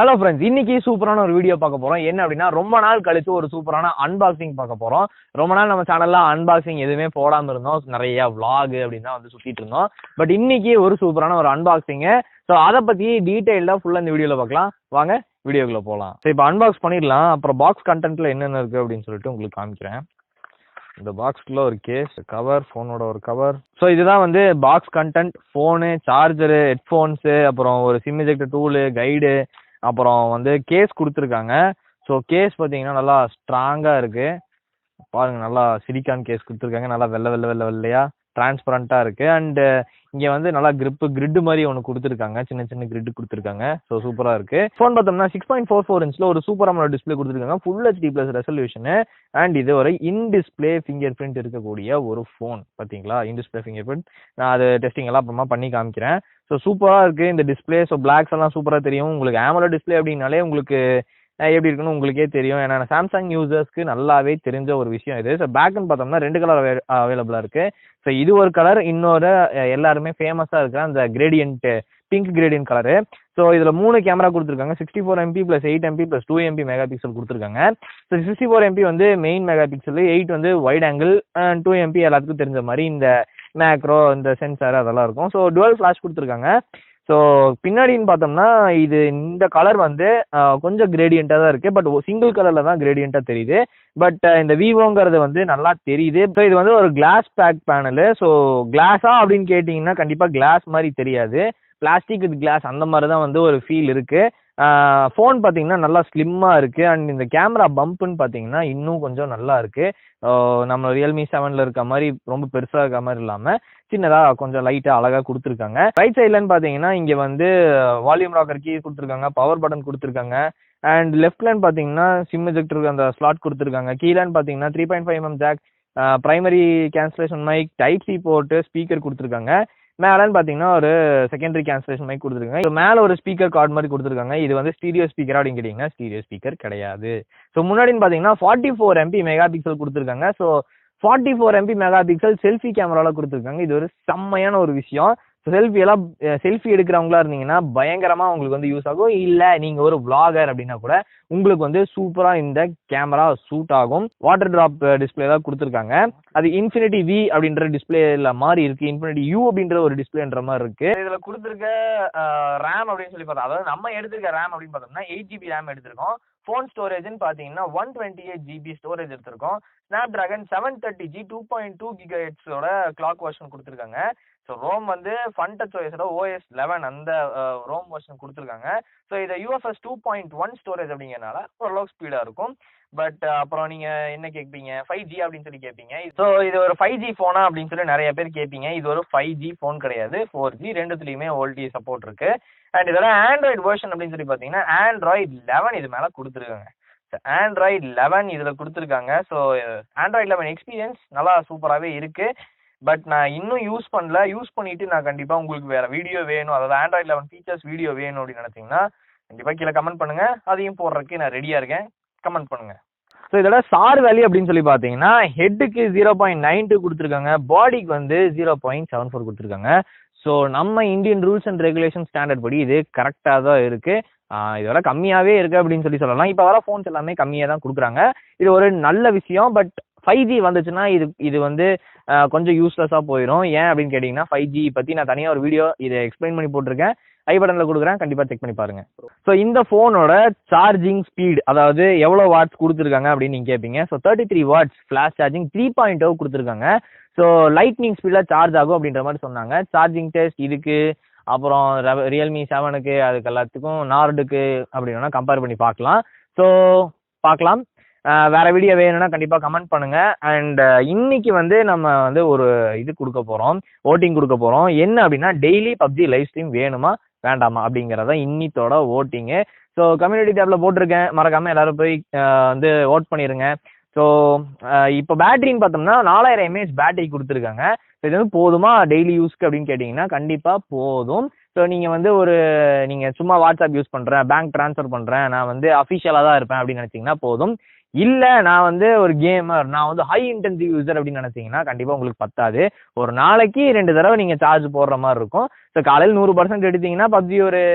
Hello friends, இன்னைக்கு சூப்பரான ஒரு வீடியோ பார்க்க போறோம். என்ன அப்படின்னா, ரொம்ப நாள் கழிச்சு ஒரு சூப்பரான அன்பாக்சிங் பார்க்க போறோம். ரொம்ப நாள் நம்ம சேனல்ல அன்பாக்சிங் எதுவுமே போடாம இருந்தோம். நிறைய vlog அப்படின்னு தான் வந்து சுத்திட்டு இருந்தோம். பட் இன்னைக்கு ஒரு சூப்பரான ஒரு அன்பாக்சிங். ஸோ அதை பத்தி டீடைல்டா ஃபுல்லா இந்த வீடியோல பார்க்கலாம். வாங்க வீடியோக்குள்ள போகலாம். ஸோ இப்போ அன்பாக்ஸ் பண்ணிடலாம். அப்புறம் பாக்ஸ் கண்டென்ட்ல என்னென்ன இருக்கு அப்படின்னு சொல்லிட்டு உங்களுக்கு காமிக்கிறேன். இந்த பாக்ஸ்க்குள்ள ஒரு கேஸ், கவர், போனோட ஒரு கவர். ஸோ இதுதான் வந்து பாக்ஸ் கண்டென்ட். போனு, சார்ஜரு, ஹெட்ஃபோன்ஸு, அப்புறம் ஒரு சிம் எஜெக்டர் டூலு, கைடு, அப்புறம் வந்து கேஸ் கொடுத்துருக்காங்க. ஸோ கேஸ் பார்த்தீங்கன்னா நல்லா ஸ்ட்ராங்காக இருக்கு. பாருங்க, நல்லா சிலிக்கான் கேஸ் கொடுத்துருக்காங்க. நல்லா வெள்ளையா டிரான்ஸ்பரண்டா இருக்கு. அண்ட் இங்க வந்து நல்லா கிரிட் மாதிரி ஒன்று கொடுத்துருக்காங்க. சின்ன கிரிட் கொடுத்துருக்காங்க. ஸோ சூப்பரா இருக்கு. ஃபோன் பார்த்தோம்னா 6.44 இன்ச்ல ஒரு சூப்பர் AMOLED டிஸ்பிளே கொடுத்துருக்காங்க. Full HD plus resolution. And இது ஒரு இன் டிஸ்பிளே ஃபிங்கர் பிரிண்ட் இருக்கக்கூடிய ஒரு ஃபோன். பாத்தீங்களா, இன் டிஸ்பிளே ஃபிங்கர் பிரிண்ட். நான் அது டெஸ்டிங் எல்லாம் அப்புறமா பண்ணி காமிக்கிறேன். ஸோ சூப்பரா இருக்கு இந்த டிஸ்பிளே. ஸோ பிளாக்ஸ் எல்லாம் சூப்பரா தெரியும். உங்களுக்கு AMOLED டிஸ்பிளே அப்படின்னாலே உங்களுக்கு எப்படி இருக்குன்னு உங்களுக்கே தெரியும். ஏன்னா சாம்சங் யூசர்ஸ்க்கு நல்லாவே தெரிஞ்ச ஒரு விஷயம் இது. ஸோ பேக்னு பார்த்தோம்னா 2 கலர் அவைலபிளா இருக்கு. ஸோ இது ஒரு கலர், இன்னொரு எல்லாருமே ஃபேமஸா இருக்கிற அந்த gradient, pink gradient colour. So இதுல 3 கேமரா கொடுத்துருக்காங்க. 64 MP + 8 MP + 2 MP mega pixel கொடுத்துருக்காங்க. ஸோ 64 MP வந்து மெயின் மெகா பிக்சல், 8 வந்து வைட் ஆங்கிள், 2 MP எல்லாத்துக்கும் தெரிஞ்ச மாதிரி இந்த மேக்ரோ, இந்த சென்சார் அதெல்லாம் இருக்கும். ஸோ டுவல் ஃபிளாஷ் கொடுத்துருக்காங்க. ஸோ பின்னாடின்னு பார்த்தோம்னா இது இந்த கலர் வந்து கொஞ்சம் கிரேடியண்டா தான் இருக்கு. பட் சிங்கிள் கலர்ல தான் கிரேடியண்டா தெரியுது. பட் இந்த விவோங்கிறது வந்து நல்லா தெரியுது. ஸோ இது வந்து ஒரு கிளாஸ் பேக் பேனலு. ஸோ கிளாஸா அப்படின்னு கேட்டிங்கன்னா கண்டிப்பா கிளாஸ் மாதிரி தெரியாது. பிளாஸ்டிக் வித் கிளாஸ் அந்த மாதிரி தான் வந்து ஒரு ஃபீல் இருக்கு. ஃபோன் பார்த்தீங்கன்னா நல்லா ஸ்லிம்மா இருக்கு. அண்ட் இந்த கேமரா பம்ப்னு பார்த்தீங்கன்னா இன்னும் கொஞ்சம் நல்லா இருக்கு. நம்ம ரியல்மி 7ல இருக்க மாதிரி ரொம்ப பெருசா இருக்க மாதிரி இல்லாம சின்னதா கொஞ்சம் லைட்டா அழகா கொடுத்துருக்காங்க. ரைட் சைட்லன்னு பார்த்தீங்கன்னா இங்க வந்து வால்யூம் ராக்கர் கீ கொடுத்துருக்காங்க, பவர் பட்டன் கொடுத்துருக்காங்க. அண்ட் லெஃப்ட்லன்னு பார்த்தீங்கன்னா சிம் எஜெக்டருக்கு அந்த ஸ்லாட் கொடுத்துருக்காங்க. கீழன்னு பார்த்தீங்கன்னா 3.5mm jack, primary cancellation mic, type C port, speaker கொடுத்துருக்காங்க. மேலன்னு பார்த்தீங்கன்னா ஒரு செகண்டரி கேன்சலேஷன் மைக் கொடுத்துருக்காங்க. மேல ஒரு ஸ்பீக்கர் கார்டு மாதிரி கொடுத்துருக்காங்க. இது வந்து ஸ்டீரியோ ஸ்பீக்கர் அப்படின்னு கேட்டீங்கன்னா ஸ்டீரியோ ஸ்பீக்கர் கிடையாது. ஸோ முன்னாடின்னு பார்த்தீங்கன்னா 44 MP மெகா பிக்சல் கொடுத்துருக்காங்க. So 44 MP mega pixel selfie கேமரால கொடுத்துருக்காங்க. இது ஒரு செம்மையான ஒரு விஷயம். செல்ஃபி எடுக்கிறவங்களா இருந்தீங்கன்னா பயங்கரமா உங்களுக்கு வந்து யூஸ் ஆகும். இல்ல நீங்க ஒரு விளாகர் அப்படின்னா கூட உங்களுக்கு வந்து சூப்பரா இந்த கேமரா சூட் ஆகும். வாட்டர் டிராப் டிஸ்பிளே தான் கொடுத்துருக்காங்க. அது இன்ஃபினிட்டி V அப்படின்ற டிஸ்பிளேல மாதிரி இருக்கு. இன்ஃபினிட்டி U அப்படின்ற ஒரு டிஸ்பிளேன்ற மாதிரி இருக்கு. இதுல கொடுத்துருக்க ரேம் அப்படின்னு சொல்லி பார்த்தா, அதாவது நம்ம எடுத்திருக்க ரேம் அப்படின்னு பார்த்தோம்னா 8GB ரேம் எடுத்திருக்கோம். ஃபோன் ஸ்டோரேஜ்னு பார்த்தீங்கன்னா 128GB ஸ்டோரேஜ் எடுத்திருக்கோம். Snapdragon 730G 2.2 GHz clock version கொடுத்துருக்காங்க. ஸோ ரோம் வந்து ஃபன் டச் OS 11 அந்த ரோம் வெர்ஷன் கொடுத்துருக்காங்க. ஸோ இதை UFS 2.1 ஸ்டோரேஜ் அப்படிங்கிறனால ஓரளவுக்கு ஸ்பீடாக இருக்கும். பட் அப்புறம் நீங்க என்ன கேட்பீங்க, 5G அப்படின்னு சொல்லி கேட்பீங்க. ஸோ இது ஒரு 5G ஃபோனா அப்படின்னு சொல்லி நிறைய பேர் கேட்பீங்க. இது ஒரு 5G ஃபோன் கிடையாது, 4G. ரெண்டுத்துலையுமே OLT சப்போர்ட் இருக்கு. அண்ட் இதோட ஆண்ட்ராய்டு வெர்ஷன் அப்படின்னு சொல்லி பார்த்தீங்கன்னா Android 11 இது மேலே கொடுத்துருக்காங்க. Android 11 இதில் கொடுத்துருக்காங்க. ஸோ Android 11 எக்ஸ்பீரியன்ஸ் நல்லா சூப்பராகவே இருக்கு. பட் நான் இன்னும் யூஸ் பண்ணல. யூஸ் பண்ணிட்டு நான் கண்டிப்பா உங்களுக்கு வேற வீடியோ வேணும், அதாவது Android 11 ஃபீச்சர்ஸ் வீடியோ வேணும் அப்படின்னு நினைச்சீங்கன்னா கண்டிப்பா கீழே கமெண்ட் பண்ணுங்க. அதையும் போடுறதுக்கு நான் ரெடியா இருக்கேன். கமெண்ட் பண்ணுங்க. ஸோ இதோட சார் வேல்யூ அப்படின்னு சொல்லி பார்த்தீங்கன்னா ஹெட்டுக்கு 0.92 கொடுத்துருக்காங்க, பாடிக்கு வந்து 0.74 கொடுத்துருக்காங்க. ஸோ நம்ம Indian rules and regulation standard படி இது கரெக்டாக தான் இருக்கு. இதோட கம்மியாவே இருக்கு அப்படின்னு சொல்லலாம். இப்போ வர ஃபோன்ஸ் எல்லாமே கம்மியாக தான் கொடுக்குறாங்க. இது ஒரு நல்ல விஷயம். பட் 5G வந்துச்சுன்னா இது வந்து கொஞ்சம் யூஸ்லெஸ்ஸாக போயிடும். ஏன் அப்படின்னு கேட்டிங்கன்னா 5G பற்றி நான் தனியாக ஒரு வீடியோ இதை எக்ஸ்பிளைன் பண்ணி போட்டிருக்கேன். ஐ பட்டனில் கொடுக்குறேன், கண்டிப்பாக செக் பண்ணி பாருங்க. ஸோ இந்த ஃபோனோட சார்ஜிங் ஸ்பீட், அதாவது எவ்வளோ வாட்ஸ் கொடுத்துருக்காங்க அப்படின்னு நீங்கள் கேட்பீங்க. ஸோ 33 வாட்ஸ் ஃப்ளாஷ் சார்ஜிங் 3.0 கொடுத்துருக்காங்க. ஸோ லைட்னிங் ஸ்பீடில் சார்ஜ் ஆகும் அப்படின்ற மாதிரி சொன்னாங்க. சார்ஜிங் டெஸ்ட் இதுக்கு, அப்புறம் ரியல்மி 7க்கு, அதுக்கு எல்லாத்துக்கும் நார்டுக்கு அப்படின்னா கம்பேர் பண்ணி பார்க்கலாம். ஸோ பார்க்கலாம். வேற வீடியோ வேணும்னா கண்டிப்பா கமெண்ட் பண்ணுங்க. அண்ட் இன்னைக்கு வந்து நம்ம வந்து ஒரு இது கொடுக்க போறோம், ஓட்டிங் கொடுக்க போறோம். என்ன அப்படின்னா டெய்லி PUBG லைவ் ஸ்ட்ரீம் வேணுமா வேண்டாமா அப்படிங்கிறத இன்னித்தோட ஓட்டிங்கு. ஸோ கம்யூனிட்டி டேப்ல போட்டிருக்கேன், மறக்காம எல்லாரும் போய் வந்து ஓட் பண்ணிருங்க. ஸோ இப்போ பேட்டரின்னு பார்த்தோம்னா 4000 mAh பேட்டரி கொடுத்துருக்காங்க. இது வந்து போதுமா டெய்லி யூஸ்க்கு அப்படின்னு கேட்டிங்கன்னா கண்டிப்பா போதும். ஸோ நீங்கள் வந்து நீங்கள் சும்மா வாட்ஸ்அப் யூஸ் பண்ணுறேன், பேங்க் ட்ரான்ஸ்ஃபர் பண்ணுறேன், நான் வந்து அஃபிஷியலாக தான் இருப்பேன் அப்படின்னு நினச்சிங்கன்னா போதும். இல்லை நான் வந்து ஒரு கேமர், நான் வந்து ஹை இன்டென்சிவ் யூசர் அப்படின்னு நினச்சிங்கன்னா கண்டிப்பாக உங்களுக்கு பத்தாது. ஒரு நாளைக்கு 2 தடவை நீங்கள் சார்ஜ் போடுற மாதிரி இருக்கும். ஸோ காலையில் 100% எடுத்தீங்கன்னா PUBG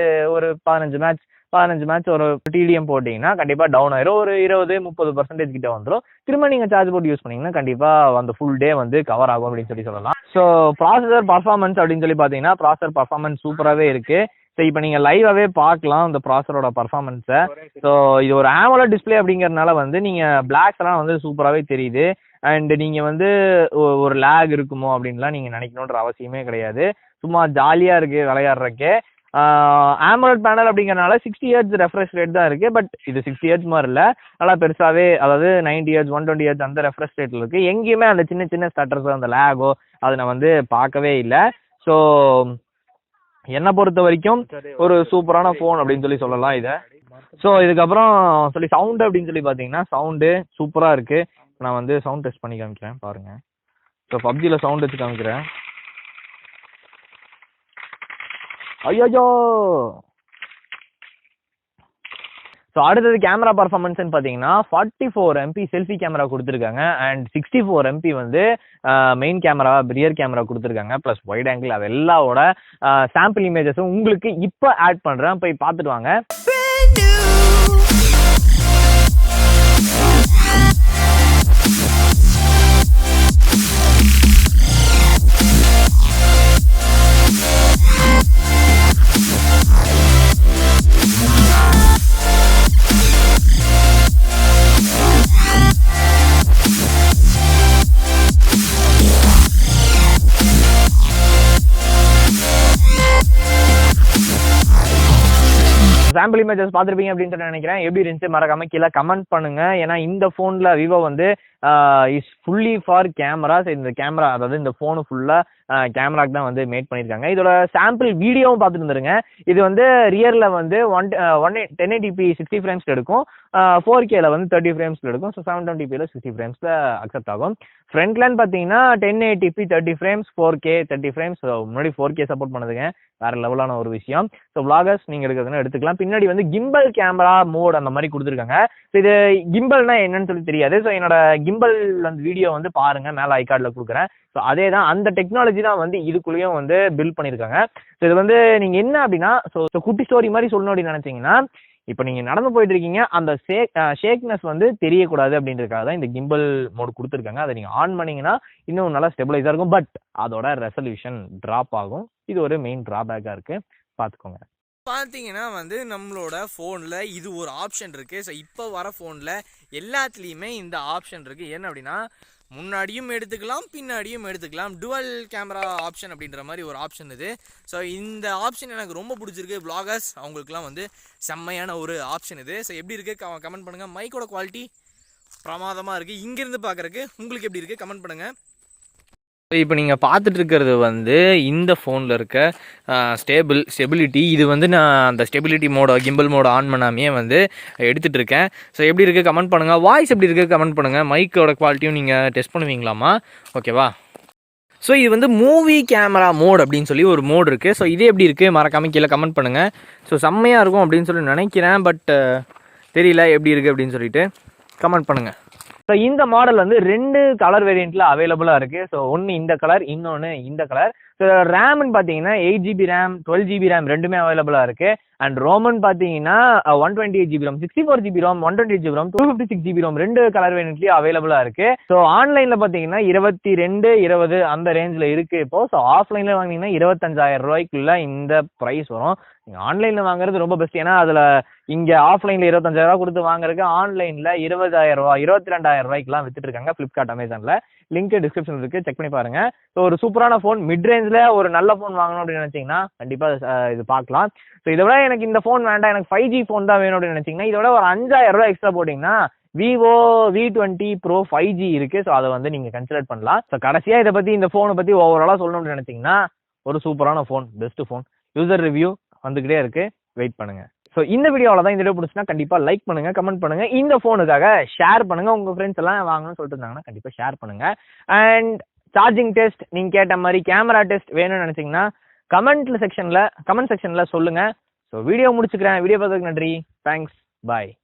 ஒரு 15 மேட்ச் 15 மேட்ச் ஒரு டிடிஎம் போட்டிங்கன்னா கண்டிப்பாக டவுன் ஆயிரும். ஒரு 20-30% கிட்ட வந்துடும். திரும்ப நீங்கள் சார்ஜ் போட்டு யூஸ் பண்ணிங்கன்னா கண்டிப்பாக அந்த ஃபுல் டே வந்து கவர் ஆகும் அப்படின்னு சொல்லலாம். ஸோ ப்ராசஸர் பர்ஃபார்மன்ஸ் அப்படின்னு சொல்லி பார்த்தீங்கன்னா ப்ராசஸர் பர்ஃபார்மன்ஸ் சூப்பராகவே இருக்குது. ஸோ இப்போ நீங்கள் லைவாகவே பார்க்கலாம் இந்த ப்ராசஸரோட பர்ஃபார்மன்ஸை. ஸோ இது ஒரு AMOLED டிஸ்பிளே அப்படிங்கிறதுனால வந்து நீங்கள் பிளாக்ஸ் எல்லாம் வந்து சூப்பராகவே தெரியுது. அண்ட் நீங்கள் வந்து ஒரு லேக் இருக்குமோ அப்படின்லாம் நீங்கள் நினைக்கணுன்ற அவசியமே கிடையாது. சும்மா ஜாலியாக இருக்குது விளையாடுறக்கு. AMOLED பேனல் அப்படிங்கிறனால 60 Hz ரெஃப்ரெஷ் ரேட் தான் இருக்குது. பட் இது 60 Hz மாதிரி இல்லை, நல்லா பெருசாகவே, அதாவது 90 Hz 120 Hz அந்த ரெஃப்ரெஷ் ரேட்டில் இருக்குது. எங்கேயுமே அந்த சின்ன சின்ன ஸ்டட்டர்ஸோ அந்த லேகோ அதை நான் வந்து பார்க்கவே இல்லை. ஸோ என்னை பொறுத்த வரைக்கும் ஒரு சூப்பரான ஃபோன் அப்படின்னு சொல்லலாம் இதை. ஸோ இதுக்கப்புறம் சவுண்டு அப்படின்னு சொல்லி பார்த்தீங்கன்னா சவுண்டு சூப்பராக இருக்குது. நான் வந்து சவுண்ட் டெஸ்ட் பண்ணி காமிக்கிறேன் பாருங்கள். ஸோ பப்ஜியில் சவுண்ட் வச்சு காமிக்கிறேன். ஐயோ. ஸோ அடுத்தது கேமரா பர்ஃபார்மன்ஸ்ன்னு பார்த்தீங்கன்னா 44 MP செல்ஃபி கேமரா கொடுத்துருக்காங்க. அண்ட் 64 MP வந்து மெயின் கேமரா ரியர் கேமரா கொடுத்துருக்காங்க. ப்ளஸ் வைட் ஆங்கிள் அது எல்லாவோட சாம்பிள் இமேஜஸும் உங்களுக்கு இப்போ ஆட் பண்ணுறேன், போய் பார்த்துட்டு வாங்க. சாம்பிள் இமேஜஸ் பார்த்துருப்பீங்க அப்படின்னு நினைக்கிறேன். எப்படி இருந்துச்சு மறக்காம கீழே கமெண்ட் பண்ணுங்க. ஏன்னா இந்த ஃபோனில் விவோ வந்து இஸ் ஃபுல்லி ஃபார் கேமராஸ். இந்த கேமரா, அதாவது இந்த ஃபோனு ஃபுல்லாக கேமராக்கு தான் வந்து மேட் பண்ணியிருக்காங்க. இதோட சாம்பிள் வீடியோவும் பார்த்துட்டு இருந்துருங்க. இது வந்து ரியரில் வந்து 1080p 60 ஃப்ரேம்ஸில் எடுக்கும், 4Kல வந்து 30 ஃப்ரேம்ஸில் எடுக்கும். ஸோ 720pல 60 ஃப்ரேம்ஸில் அக்செப்ட் ஆகும். ஃப்ரண்ட்லேன்னு பார்த்தீங்கன்னா 1080p 30 ஃப்ரேம்ஸ், 4K 30 ஃப்ரேம்ஸ். முன்னாடி 4K சப்போர்ட் பண்ணுதுங்க, வேற லெவலான ஒரு விஷயம். ஸோ vloggers நீங்கள் எடுக்கிறதுனா எடுத்துக்கலாம். பின்னாடி வந்து கிம்பல் கேமரா மோட் அந்த மாதிரி கொடுத்துருக்காங்க. ஸோ இது கிம்பல்னா என்னன்னு சொல்லி தெரியாது. ஸோ என்னோட கிம்பல் அந்த வீடியோ வந்து பாருங்க, மேலே ஐகார்டில் கொடுக்குறேன். ஸோ அதே தான், அந்த டெக்னாலஜி தான் வந்து இதுக்குள்ளேயும் வந்து பில்ட் பண்ணியிருக்காங்க. ஸோ இது வந்து நீங்கள் என்ன அப்படின்னா, ஸோ குட்டி ஸ்டோரி மாதிரி சொல்லணும் அப்படின்னு நினைச்சீங்கன்னா, இப்போ நீங்கள் நடந்து போயிட்டு இருக்கீங்க, அந்த ஷேக்னஸ் வந்து தெரியக்கூடாது அப்படின்றதுக்காக தான் இந்த கிம்பல் மோட் கொடுத்துருக்காங்க. அதை நீங்கள் ஆன் பண்ணீங்கன்னா இன்னும் நல்லா ஸ்டெபிளைஸாக இருக்கும். பட் அதோட ரெசல்யூஷன் ட்ராப் ஆகும். இது ஒரு மெயின் ட்ராபேக்காக இருக்குது, பார்த்துக்கோங்க. பார்த்தீங்கன்னா வந்து நம்மளோட ஃபோனில் இது ஒரு ஆப்ஷன் இருக்குது. ஸோ இப்போ வர ஃபோனில் எல்லாத்துலேயுமே இந்த ஆப்ஷன் இருக்குது. என்ன அப்படின்னா, முன்னாடியும் எடுத்துக்கலாம் பின்னாடியும் எடுத்துக்கலாம், டுவல் கேமரா ஆப்ஷன் அப்படின்ற மாதிரி ஒரு ஆப்ஷன் இது. ஸோ இந்த ஆப்ஷன் எனக்கு ரொம்ப பிடிச்சிருக்கு. vloggers அவங்களுக்குலாம் வந்து செம்மையான ஒரு ஆப்ஷன் இது. ஸோ எப்படி இருக்குது கமெண்ட் பண்ணுங்கள். மைக்கோட குவாலிட்டி பிரமாதமாக இருக்குது. இங்கேருந்து பார்க்குறக்கு உங்களுக்கு எப்படி இருக்குது கமெண்ட் பண்ணுங்கள். இப்போ நீங்கள் பார்த்துட்டு இருக்கிறது வந்து இந்த ஃபோனில் இருக்க ஸ்டெபிலிட்டி. இது வந்து நான் அந்த ஸ்டெபிலிட்டி கிம்பல் மோட ஆன் பண்ணாமே வந்து எடுத்துகிட்டு இருக்கேன். ஸோ எப்படி இருக்குது கமெண்ட் பண்ணுங்கள். வாய்ஸ் எப்படி இருக்குது கமெண்ட் பண்ணுங்கள். மைக்கோட குவாலிட்டியும் நீங்கள் டெஸ்ட் பண்ணுவீங்களாமா? ஓகேவா? ஸோ இது வந்து மூவி கேமரா மோட் அப்படின்னு சொல்லி ஒரு மோட் இருக்குது. ஸோ இது எப்படி இருக்குது மறக்காமல் கீழே கமெண்ட் பண்ணுங்கள். ஸோ செம்மையாக இருக்கும் அப்படின்னு சொல்லி நினைக்கிறேன். பட் தெரியல எப்படி இருக்குது அப்படின்னு சொல்லிட்டு கமெண்ட் பண்ணுங்கள். ஸோ இந்த மாடல் வந்து 2 கலர் வேரியண்ட்டில் அவைலபிளாக இருக்குது. ஸோ ஒன்று இந்த கலர், இன்னொன்று இந்த கலர். ஸோ ரேம்னு பார்த்தீங்கன்னா 8GB ரேம் 12GB ரேம் ரெண்டுமே அவைலபிளாக இருக்குது. அண்ட் ரோமன் பார்த்தீங்கன்னா 128GB ROM 64GB ROM 128GB ROM 256GB ROM 2 colour வேரியண்ட்லேயும் அவைலபிளாக இருக்குது. ஸோ ஆன்லைனில் பார்த்தீங்கன்னா 22-20 அந்த ரேஞ்சில் இருக்குது இப்போ. ஸோ ஆஃப்லைனில் வாங்கினீங்கன்னா 25,000 ரூபாய்க்குள்ள இந்த ப்ரைஸ் வரும். நீங்கள் ஆன்லைனில் வாங்குறது ரொம்ப பெஸ்ட். ஏன்னா அதில் இங்கே ஆஃப்லைனில் 25,000 ரூபா கொடுத்து வாங்குறதுக்கு ஆன்லைனில் 20,000 ரூபா 22,000 ரூபாய்க்குலாம் வித்துட்டு இருக்காங்க ஃப்ளிப்கார்ட் அமேசானில். லிங்க் டிஸ்கிரிப்ஷன் இருக்குது, செக் பண்ணி பாருங்க. ஸோ ஒரு சூப்பரான ஃபோன், மிட் ரேஞ்சில் ஒரு நல்ல ஃபோன் வாங்கணும் அப்படின்னு நினச்சிங்கன்னா கண்டிப்பாக இது பார்க்கலாம். ஸோ இதை விட எனக்கு இந்த ஃபோன் வேண்டாம், எனக்கு 5G ஃபோன் தான் வேணும் அப்படின்னு நினச்சிங்கன்னா இதோட ஒரு 5,000 ரூபா எக்ஸ்ட்ரா போட்டிங்கன்னா Vivo V20 Pro 5G இருக்குது. ஸோ அதை வந்து நீங்கள் கன்சிடர் பண்ணலாம். ஸோ கடைசியாக இதை பற்றி இந்த ஃபோனை பற்றி ஓவராலாக சொல்லணும்னு நினச்சிங்கன்னா ஒரு சூப்பரான phone, best phone. User review வந்துக்கிட்டே இருக்குது, வெயிட் பண்ணுங்கள். ஸோ இந்த வீடியோவில் தான் இந்த வீடியோ பிடிச்சினா கண்டிப்பாக லைக் பண்ணுங்கள், கமெண்ட் பண்ணுங்கள். இந்த ஃபோனுக்காக ஷேர் பண்ணுங்கள். உங்கள் ஃப்ரெண்ட்ஸ் எல்லாம் வாங்கணும்னு சொல்லிட்டு இருந்தாங்கன்னா கண்டிப்பாக ஷேர் பண்ணுங்கள். அண்ட் சார்ஜிங் டெஸ்ட் நீங்கள் கேட்ட மாதிரி கேமரா டெஸ்ட் வேணும்னு நினச்சிங்கன்னா கமெண்ட் செக்ஷனில் சொல்லுங்கள். ஸோ வீடியோ முடிச்சுக்கிறேன். வீடியோ பார்த்ததுக்கு நன்றி. தேங்க்ஸ். பாய்.